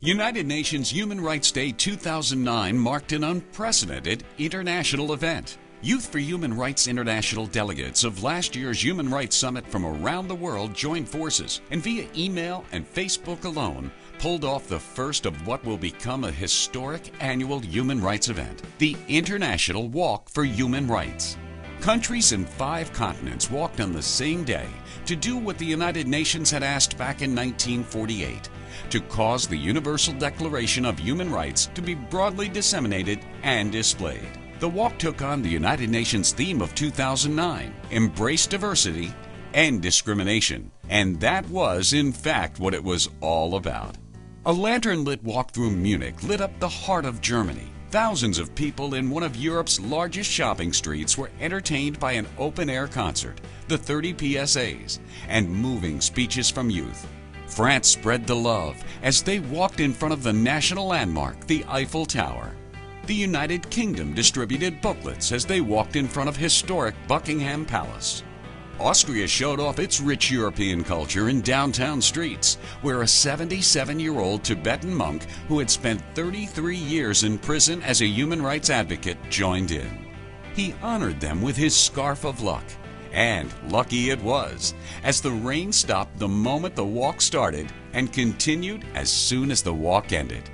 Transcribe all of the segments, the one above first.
United Nations Human Rights Day 2009 marked an unprecedented international event. Youth for Human Rights International delegates of last year's Human Rights Summit from around the world joined forces and via email and Facebook alone pulled off the first of what will become a historic annual human rights event, the International Walk for Human Rights. Countries in 5 continents walked on the same day to do what the United Nations had asked back in 1948, to cause the Universal Declaration of Human Rights to be broadly disseminated and displayed. The walk took on the United Nations theme of 2009, Embrace Diversity, End Discrimination, and that was, in fact, what it was all about. A lantern-lit walk through Munich lit up the heart of Germany. Thousands of people in one of Europe's largest shopping streets were entertained by an open-air concert, the 30 PSAs, and moving speeches from youth. France spread the love as they walked in front of the national landmark, the Eiffel Tower. The United Kingdom distributed booklets as they walked in front of historic Buckingham Palace. Austria showed off its rich European culture in downtown streets, where a 77-year-old Tibetan monk who had spent 33 years in prison as a human rights advocate joined in. He honored them with his scarf of luck. And lucky it was, as the rain stopped the moment the walk started and continued as soon as the walk ended.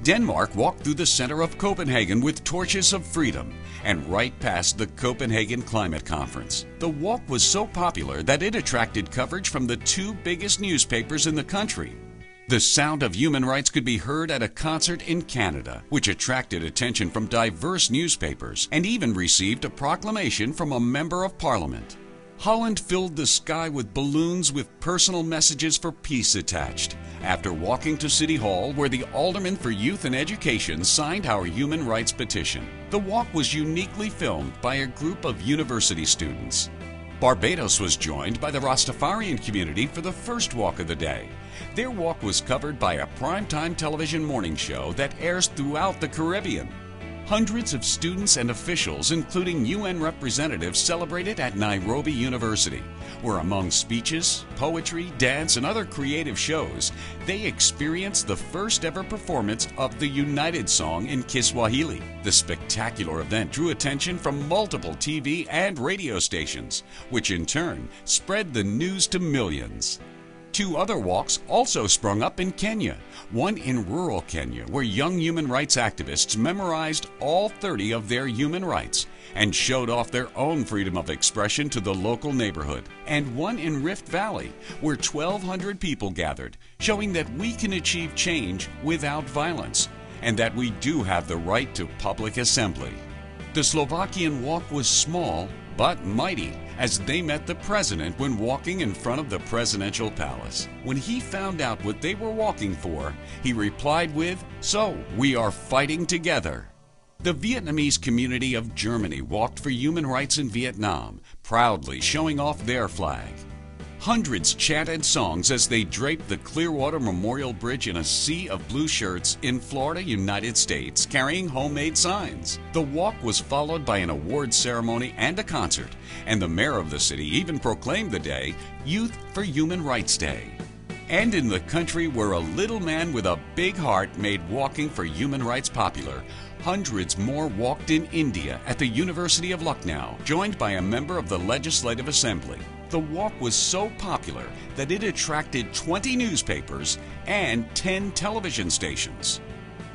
Denmark walked through the center of Copenhagen with torches of freedom and right past the Copenhagen Climate Conference. The walk was so popular that it attracted coverage from the 2 biggest newspapers in the country. The sound of human rights could be heard at a concert in Canada, which attracted attention from diverse newspapers and even received a proclamation from a member of parliament. Holland filled the sky with balloons with personal messages for peace attached after walking to City Hall, where the Alderman for Youth and Education signed our human rights petition. The walk was uniquely filmed by a group of university students. Barbados was joined by the Rastafarian community for the first walk of the day. Their walk was covered by a primetime television morning show that airs throughout the Caribbean. Hundreds of students and officials, including UN representatives, celebrated at Nairobi University, where among speeches, poetry, dance, and other creative shows, they experienced the first ever performance of the United Song in Kiswahili. The spectacular event drew attention from multiple TV and radio stations, which in turn spread the news to millions. 2 other walks also sprung up in Kenya, one in rural Kenya, where young human rights activists memorized all 30 of their human rights and showed off their own freedom of expression to the local neighborhood, and one in Rift Valley, where 1,200 people gathered, showing that we can achieve change without violence and that we do have the right to public assembly. The Slovakian walk was small but mighty, as they met the president when walking in front of the presidential palace. When he found out what they were walking for, he replied with, "So, we are fighting together." The Vietnamese community of Germany walked for human rights in Vietnam, proudly showing off their flag. Hundreds chanted songs as they draped the Clearwater Memorial Bridge in a sea of blue shirts in Florida, United States, carrying homemade signs. The walk was followed by an awards ceremony and a concert, and the mayor of the city even proclaimed the day Youth for Human Rights Day. And in the country where a little man with a big heart made walking for human rights popular, hundreds more walked in India at the University of Lucknow, joined by a member of the Legislative Assembly. The walk was so popular that it attracted 20 newspapers and 10 television stations.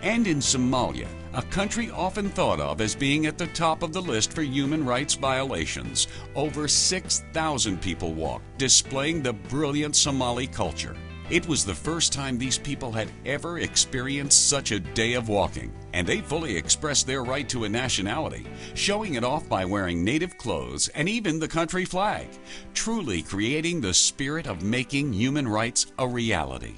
And in Somalia, a country often thought of as being at the top of the list for human rights violations, over 6,000 people walked, displaying the brilliant Somali culture. It was the first time these people had ever experienced such a day of walking, and they fully expressed their right to a nationality, showing it off by wearing native clothes and even the country flag, truly creating the spirit of making human rights a reality.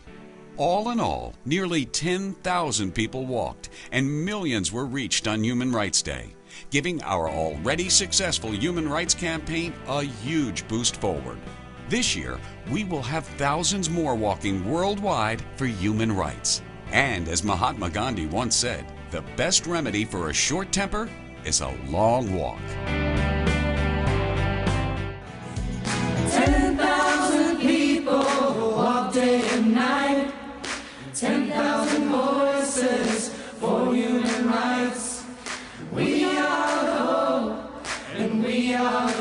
All in all, nearly 10,000 people walked, and millions were reached on Human Rights Day, giving our already successful human rights campaign a huge boost forward. This year, we will have thousands more walking worldwide for human rights. And as Mahatma Gandhi once said, the best remedy for a short temper is a long walk. 10,000 people walk day and night. 10,000 more. Maria.